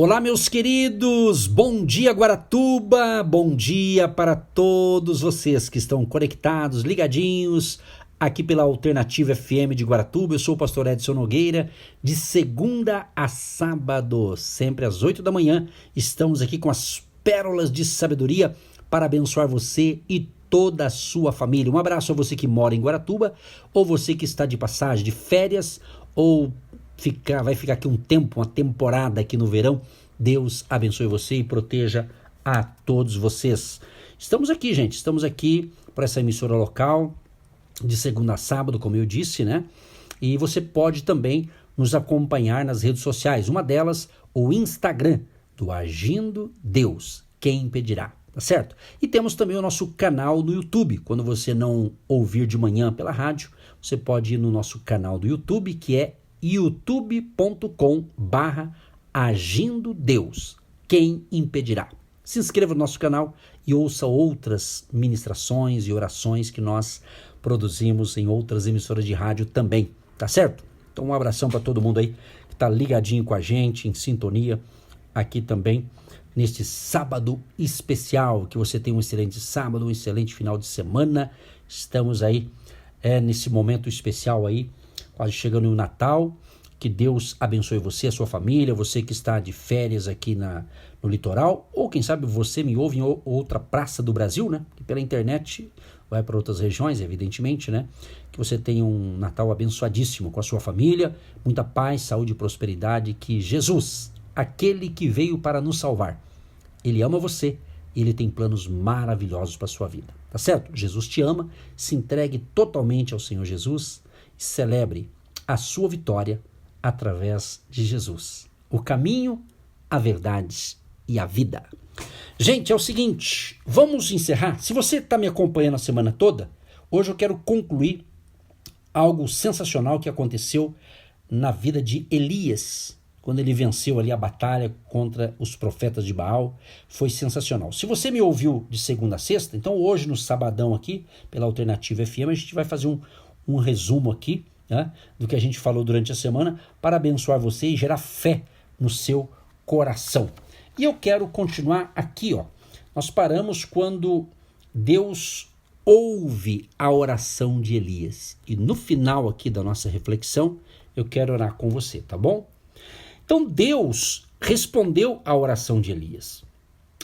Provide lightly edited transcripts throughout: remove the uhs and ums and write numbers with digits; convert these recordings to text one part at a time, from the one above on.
Olá, meus queridos, bom dia Guaratuba, bom dia para todos vocês que estão conectados, ligadinhos aqui pela Alternativa FM de Guaratuba. Eu sou o pastor Edson Nogueira, de segunda a sábado, sempre às 8 da manhã, estamos aqui com as pérolas de sabedoria para abençoar você e toda a sua família. Um abraço a você que mora em Guaratuba, ou você que está de passagem, de férias, ou vai ficar aqui um tempo, uma temporada aqui no verão. Deus abençoe você e proteja a todos vocês. Estamos aqui, gente, estamos aqui para essa emissora local, de segunda a sábado, como eu disse, né? E você pode também nos acompanhar nas redes sociais, uma delas, o Instagram, do Agindo Deus, quem impedirá, tá certo? E temos também o nosso canal no YouTube. Quando você não ouvir de manhã pela rádio, você pode ir no nosso canal do YouTube, que é youtube.com/Agindo Deus, quem impedirá. Se inscreva no nosso canal e ouça outras ministrações e orações que nós produzimos em outras emissoras de rádio também, tá certo? Então um abração para todo mundo aí que tá ligadinho com a gente, em sintonia aqui também neste sábado especial. Que você tenha um excelente sábado, um excelente final de semana. Estamos aí nesse momento especial aí, quase chegando no Natal. Que Deus abençoe você, a sua família, você que está de férias aqui no litoral, ou quem sabe você me ouve em outra praça do Brasil, né? Que pela internet vai para outras regiões, evidentemente, né? Que você tenha um Natal abençoadíssimo com a sua família, muita paz, saúde e prosperidade. Que Jesus, aquele que veio para nos salvar, Ele ama você e Ele tem planos maravilhosos para a sua vida, tá certo? Jesus te ama, se entregue totalmente ao Senhor Jesus e celebre a sua vitória através de Jesus, o caminho, a verdade e a vida. Gente, é o seguinte, vamos encerrar. Se você está me acompanhando a semana toda, hoje eu quero concluir algo sensacional que aconteceu na vida de Elias, quando ele venceu ali a batalha contra os profetas de Baal. Foi sensacional. Se você me ouviu de segunda a sexta, então hoje no sabadão aqui, pela Alternativa FM, a gente vai fazer um resumo aqui, né, do que a gente falou durante a semana, para abençoar você e gerar fé no seu coração. E eu quero continuar aqui, ó. Nós paramos quando Deus ouve a oração de Elias. E no final aqui da nossa reflexão, eu quero orar com você, tá bom? Então Deus respondeu à oração de Elias.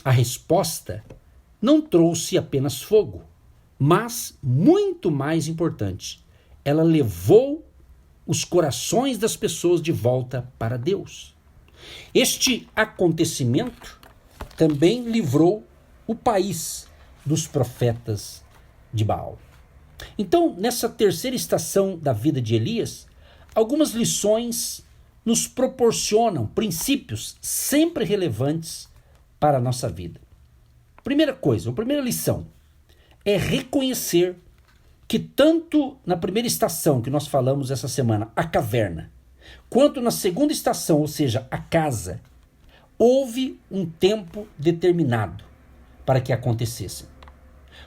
A resposta não trouxe apenas fogo, mas, muito mais importante, ela levou os corações das pessoas de volta para Deus. Este acontecimento também livrou o país dos profetas de Baal. Então, nessa terceira estação da vida de Elias, algumas lições nos proporcionam princípios sempre relevantes para a nossa vida. Primeira coisa, a primeira lição é reconhecer que tanto na primeira estação que nós falamos essa semana, a caverna, quanto na segunda estação, ou seja, a casa, houve um tempo determinado para que acontecesse.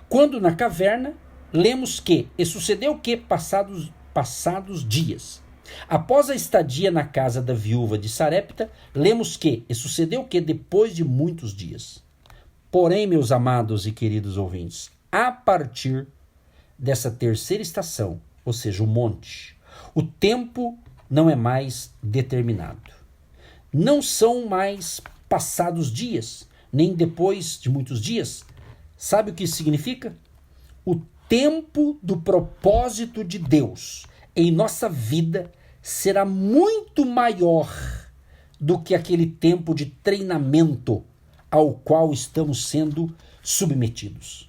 Quando na caverna, lemos que, e sucedeu que passados dias, após a estadia na casa da viúva de Sarepta, lemos que, e sucedeu que depois de muitos dias. Porém, meus amados e queridos ouvintes, a partir dessa terceira estação, ou seja, o monte, o tempo não é mais determinado. Não são mais passados dias, nem depois de muitos dias. Sabe o que isso significa? O tempo do propósito de Deus em nossa vida será muito maior do que aquele tempo de treinamento ao qual estamos sendo submetidos.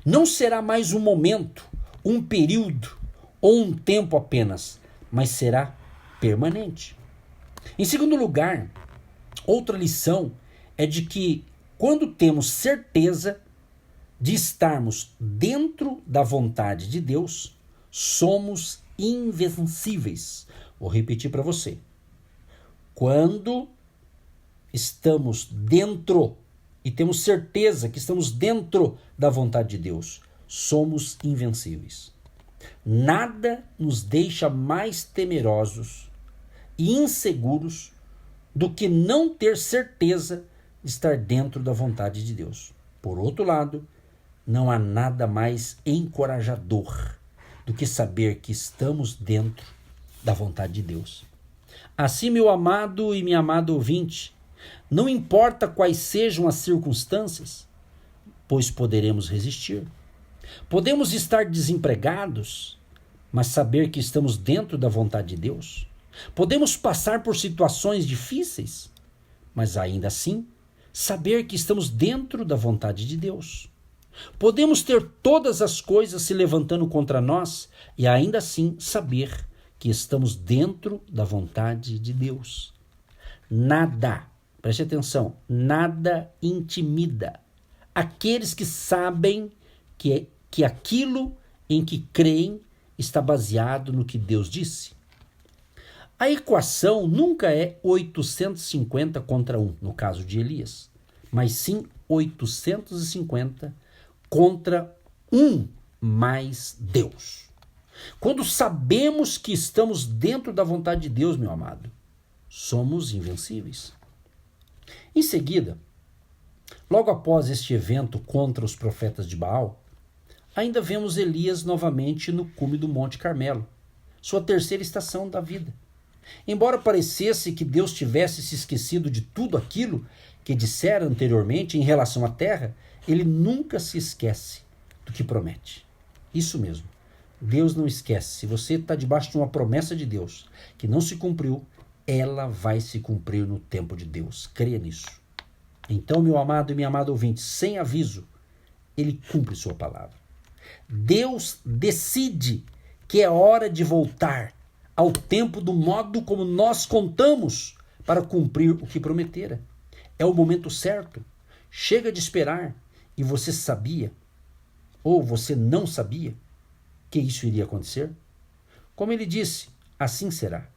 Não será mais um momento, um período ou um tempo apenas, mas será permanente. Em segundo lugar, outra lição é de que quando temos certeza de estarmos dentro da vontade de Deus, somos invencíveis. Vou repetir para você. Quando estamos dentro e temos certeza que estamos dentro da vontade de Deus, somos invencíveis. Nada nos deixa mais temerosos e inseguros do que não ter certeza de estar dentro da vontade de Deus. Por outro lado, não há nada mais encorajador do que saber que estamos dentro da vontade de Deus. Assim, meu amado e minha amada ouvinte, não importa quais sejam as circunstâncias, pois poderemos resistir. Podemos estar desempregados, mas saber que estamos dentro da vontade de Deus. Podemos passar por situações difíceis, mas ainda assim saber que estamos dentro da vontade de Deus. Podemos ter todas as coisas se levantando contra nós e ainda assim saber que estamos dentro da vontade de Deus. Nada, preste atenção, nada intimida aqueles que sabem que aquilo em que creem está baseado no que Deus disse. A equação nunca é 850 contra 1, no caso de Elias, mas sim 850 contra 1 mais Deus. Quando sabemos que estamos dentro da vontade de Deus, meu amado, somos invencíveis. Em seguida, logo após este evento contra os profetas de Baal, ainda vemos Elias novamente no cume do Monte Carmelo, sua terceira estação da vida. Embora parecesse que Deus tivesse se esquecido de tudo aquilo que dissera anteriormente em relação à terra, ele nunca se esquece do que promete. Isso mesmo, Deus não esquece. Se você está debaixo de uma promessa de Deus que não se cumpriu, ela vai se cumprir no tempo de Deus. Creia nisso. Então, meu amado e minha amada ouvinte, sem aviso, ele cumpre sua palavra. Deus decide que é hora de voltar ao tempo do modo como nós contamos para cumprir o que prometera. É o momento certo. Chega de esperar. E você sabia, ou você não sabia, que isso iria acontecer? Como ele disse, assim será.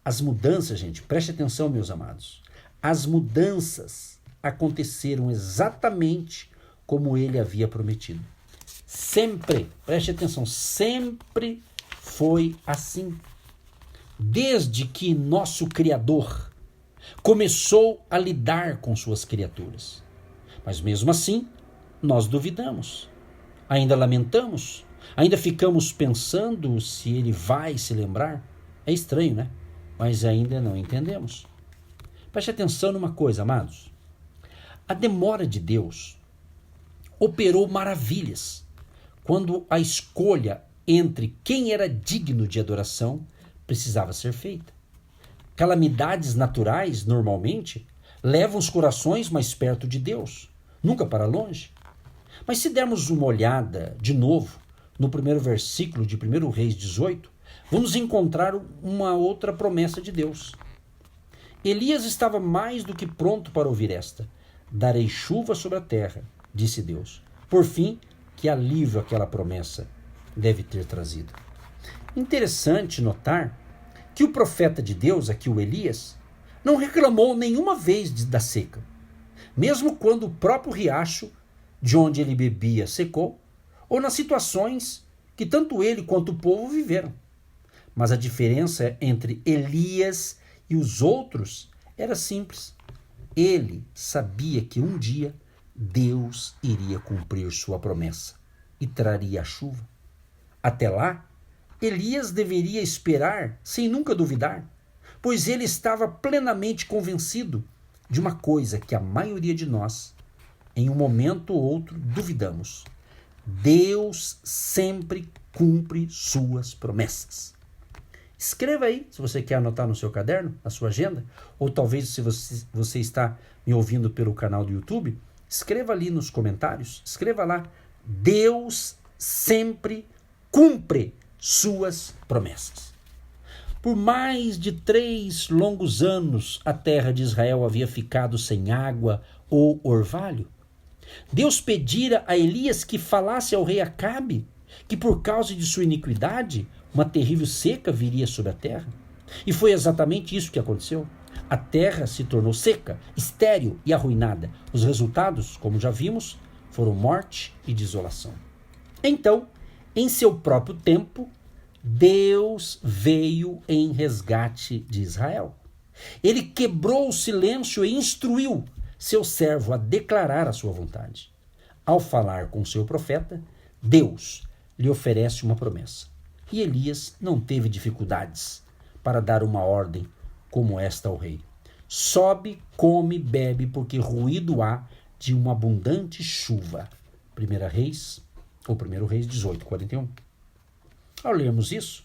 As mudanças, gente, preste atenção, meus amados. As mudanças aconteceram exatamente como ele havia prometido. Sempre, preste atenção, sempre foi assim. Desde que nosso Criador começou a lidar com suas criaturas. Mas mesmo assim, nós duvidamos. Ainda lamentamos. Ainda ficamos pensando se ele vai se lembrar. É estranho, né? Mas ainda não entendemos. Preste atenção numa coisa, amados. A demora de Deus operou maravilhas quando a escolha entre quem era digno de adoração precisava ser feita. Calamidades naturais, normalmente, levam os corações mais perto de Deus, nunca para longe. Mas se dermos uma olhada de novo no primeiro versículo de 1 Reis 18, vamos encontrar uma outra promessa de Deus. Elias estava mais do que pronto para ouvir esta. Darei chuva sobre a terra, disse Deus. Por fim, que alívio aquela promessa deve ter trazido. Interessante notar que o profeta de Deus, aqui o Elias, não reclamou nenhuma vez da seca. Mesmo quando o próprio riacho de onde ele bebia secou, ou nas situações que tanto ele quanto o povo viveram. Mas a diferença entre Elias e os outros era simples. Ele sabia que um dia Deus iria cumprir sua promessa e traria a chuva. Até lá, Elias deveria esperar sem nunca duvidar, pois ele estava plenamente convencido de uma coisa que a maioria de nós, em um momento ou outro, duvidamos. Deus sempre cumpre suas promessas. Escreva aí, se você quer anotar no seu caderno, na sua agenda, ou talvez se você está me ouvindo pelo canal do YouTube, escreva ali nos comentários, escreva lá, Deus sempre cumpre suas promessas. Por mais de 3 longos anos, a terra de Israel havia ficado sem água ou orvalho. Deus pedira a Elias que falasse ao rei Acabe que por causa de sua iniquidade, uma terrível seca viria sobre a terra. E foi exatamente isso que aconteceu. A terra se tornou seca, estéril e arruinada. Os resultados, como já vimos, foram morte e desolação. Então, em seu próprio tempo, Deus veio em resgate de Israel. Ele quebrou o silêncio e instruiu seu servo a declarar a sua vontade. Ao falar com seu profeta, Deus lhe oferece uma promessa. E Elias não teve dificuldades para dar uma ordem como esta ao rei. Sobe, come, bebe, porque ruído há de uma abundante chuva. 1 Reis 18, 41. Ao lermos isso,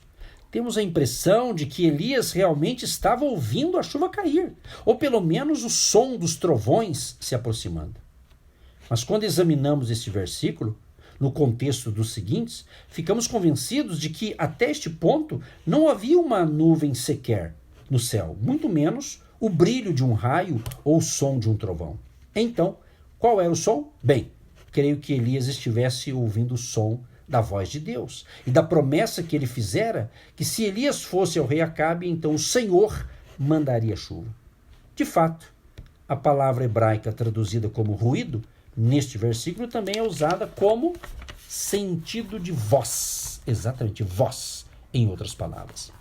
temos a impressão de que Elias realmente estava ouvindo a chuva cair, ou pelo menos o som dos trovões se aproximando. Mas quando examinamos este versículo, no contexto dos seguintes, ficamos convencidos de que até este ponto não havia uma nuvem sequer no céu, muito menos o brilho de um raio ou o som de um trovão. Então, qual era o som? Bem, creio que Elias estivesse ouvindo o som da voz de Deus e da promessa que ele fizera, que se Elias fosse ao rei Acabe, então o Senhor mandaria chuva. De fato, a palavra hebraica traduzida como ruído, neste versículo também é usada como sentido de voz, exatamente, voz, em outras palavras.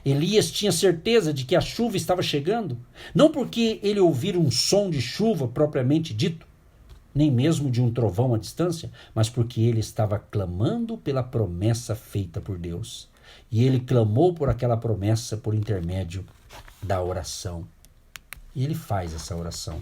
Elias tinha certeza de que a chuva estava chegando, não porque ele ouvira um som de chuva propriamente dito, nem mesmo de um trovão à distância, mas porque ele estava clamando pela promessa feita por Deus. E ele clamou por aquela promessa por intermédio da oração. E ele faz essa oração.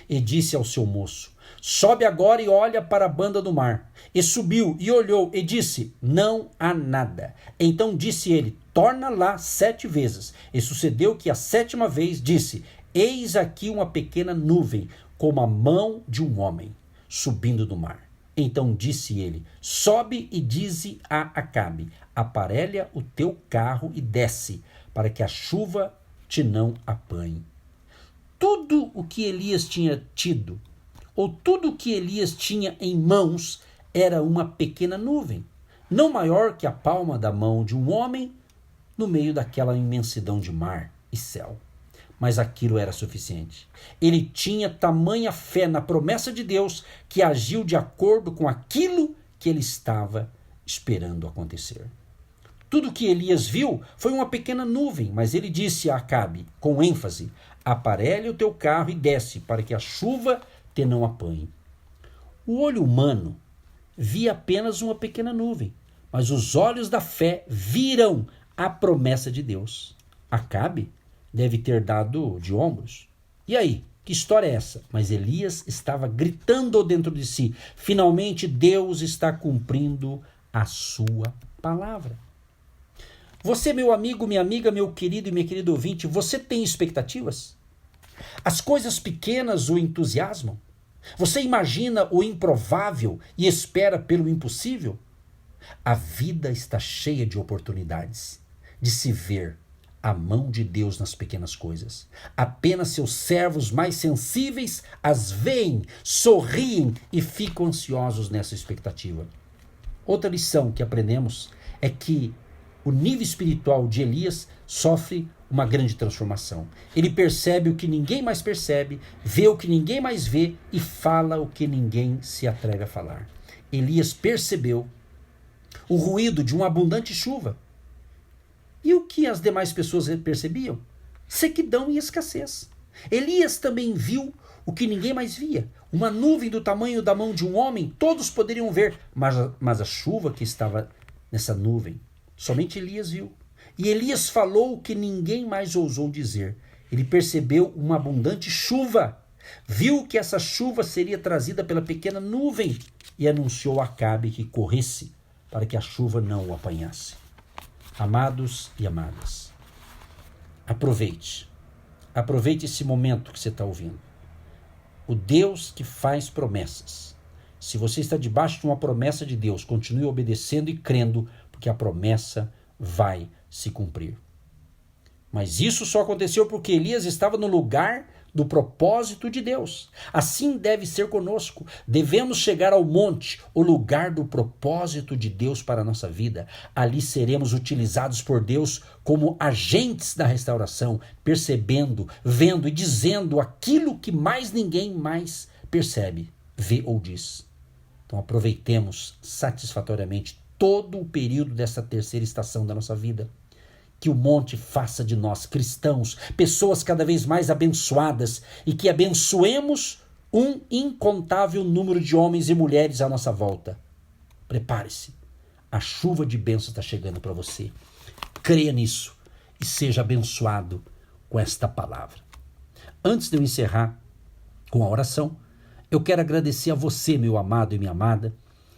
E disse ao seu moço: sobe agora e olha para a banda do mar. E subiu e olhou e disse: não há nada. Então disse ele: torna lá 7 vezes. E sucedeu que a 7ª vez disse: eis aqui uma pequena nuvem, como a mão de um homem, subindo do mar. Então disse ele: sobe e dize a Acabe: aparelha o teu carro e desce, para que a chuva te não apanhe. Tudo o que Elias tinha tido, ou tudo o que Elias tinha em mãos, era uma pequena nuvem, não maior que a palma da mão de um homem, no meio daquela imensidão de mar e céu. Mas aquilo era suficiente. Ele tinha tamanha fé na promessa de Deus que agiu de acordo com aquilo que ele estava esperando acontecer. Tudo que Elias viu foi uma pequena nuvem, mas ele disse a Acabe, com ênfase: aparelha o teu carro e desce, para que a chuva te não apanhe. O olho humano via apenas uma pequena nuvem, mas os olhos da fé viram a promessa de Deus. Acabe deve ter dado de ombros. E aí, que história é essa? Mas Elias estava gritando dentro de si: finalmente Deus está cumprindo a sua palavra. Você, meu amigo, minha amiga, meu querido e minha querida ouvinte, você tem expectativas? As coisas pequenas o entusiasmam? Você imagina o improvável e espera pelo impossível? A vida está cheia de oportunidades de se ver a mão de Deus nas pequenas coisas. Apenas seus servos mais sensíveis as veem, sorriem e ficam ansiosos nessa expectativa. Outra lição que aprendemos é que o nível espiritual de Elias sofre uma grande transformação. Ele percebe o que ninguém mais percebe, vê o que ninguém mais vê e fala o que ninguém se atreve a falar. Elias percebeu o ruído de uma abundante chuva. E o que as demais pessoas percebiam? Sequidão e escassez. Elias também viu o que ninguém mais via. Uma nuvem do tamanho da mão de um homem, todos poderiam ver, mas a chuva que estava nessa nuvem, somente Elias viu. E Elias falou o que ninguém mais ousou dizer. Ele percebeu uma abundante chuva. Viu que essa chuva seria trazida pela pequena nuvem e anunciou a Acabe que corresse para que a chuva não o apanhasse. Amados e amadas, aproveite esse momento que você está ouvindo. O Deus que faz promessas. Se você está debaixo de uma promessa de Deus, continue obedecendo e crendo, porque a promessa vai se cumprir. Mas isso só aconteceu porque Elias estava no lugar do propósito de Deus. Assim deve ser conosco. Devemos chegar ao monte, o lugar do propósito de Deus para a nossa vida. Ali seremos utilizados por Deus como agentes da restauração, percebendo, vendo e dizendo aquilo que mais ninguém mais percebe, vê ou diz. Então aproveitemos satisfatoriamente todo o período dessa terceira estação da nossa vida. que o monte faça de nós cristãos, pessoas cada vez mais abençoadas e que abençoemos um incontável número de homens e mulheres à nossa volta. Prepare-se, a chuva de bênçãos está chegando para você. Creia nisso e seja abençoado com esta palavra. Antes de eu encerrar com a oração, eu quero agradecer a você, meu amado e minha amada,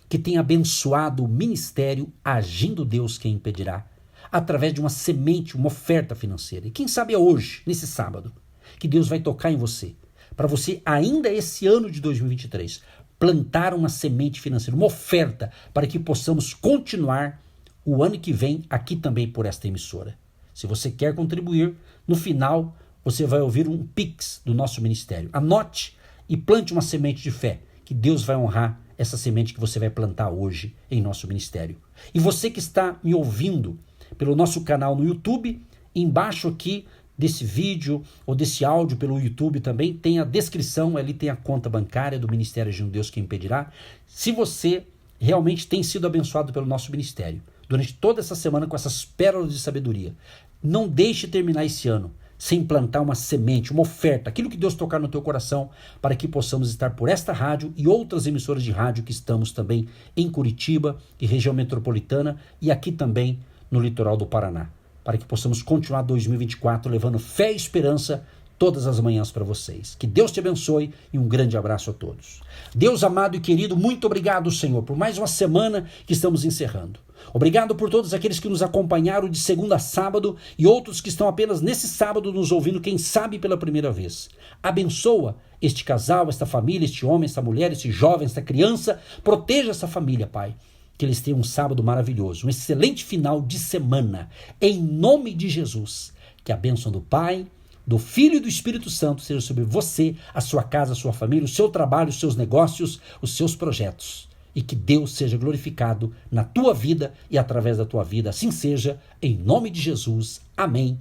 que tem abençoado o ministério Agindo Deus Quem Impedirá, através de uma semente, uma oferta financeira. E quem sabe é hoje, nesse sábado, que Deus vai tocar em você, para você ainda esse ano de 2023, plantar uma semente financeira, uma oferta, para que possamos continuar o ano que vem aqui também por esta emissora. Se você quer contribuir, no final você vai ouvir um Pix do nosso ministério. Anote e plante uma semente de fé, que Deus vai honrar essa semente que você vai plantar hoje em nosso ministério. E você que está me ouvindo pelo nosso canal no YouTube, embaixo aqui desse vídeo ou desse áudio pelo YouTube também tem a descrição, ali tem a conta bancária do Ministério Agindo Deus Quem Impedirá. Se você realmente tem sido abençoado pelo nosso ministério durante toda essa semana com essas pérolas de sabedoria, não deixe terminar esse ano sem plantar uma semente, uma oferta, aquilo que Deus tocar no teu coração, para que possamos estar por esta rádio e outras emissoras de rádio que estamos também em Curitiba e região metropolitana e aqui também no litoral do Paraná, para que possamos continuar 2024 levando fé e esperança todas as manhãs para vocês. Que Deus te abençoe e um grande abraço a todos. Deus amado e querido, muito obrigado, Senhor, por mais uma semana que estamos encerrando. Obrigado por todos aqueles que nos acompanharam de segunda a sábado e outros que estão apenas nesse sábado nos ouvindo, quem sabe pela primeira vez. Abençoa este casal, esta família, este homem, esta mulher, este jovem, esta criança. Proteja essa família, Pai. Que eles tenham um sábado maravilhoso, um excelente final de semana. Em nome de Jesus, que a bênção do Pai, do Filho e do Espírito Santo seja sobre você, a sua casa, a sua família, o seu trabalho, os seus negócios, os seus projetos. E que Deus seja glorificado na tua vida e através da tua vida. Assim seja, em nome de Jesus. Amém.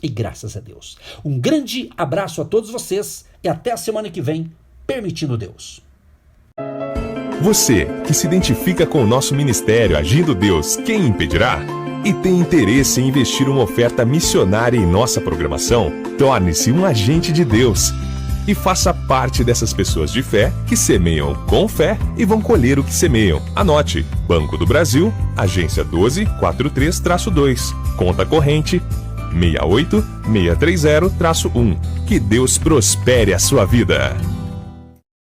E graças a Deus. Um grande abraço a todos vocês e até a semana que vem, permitindo Deus. Você que se identifica com o nosso ministério Agindo Deus Quem Impedirá e tem interesse em investir uma oferta missionária em nossa programação, torne-se um agente de Deus e faça parte dessas pessoas de fé que semeiam com fé e vão colher o que semeiam. Anote: Banco do Brasil, agência 12432-2, conta corrente 68630-1. Que Deus prospere a sua vida.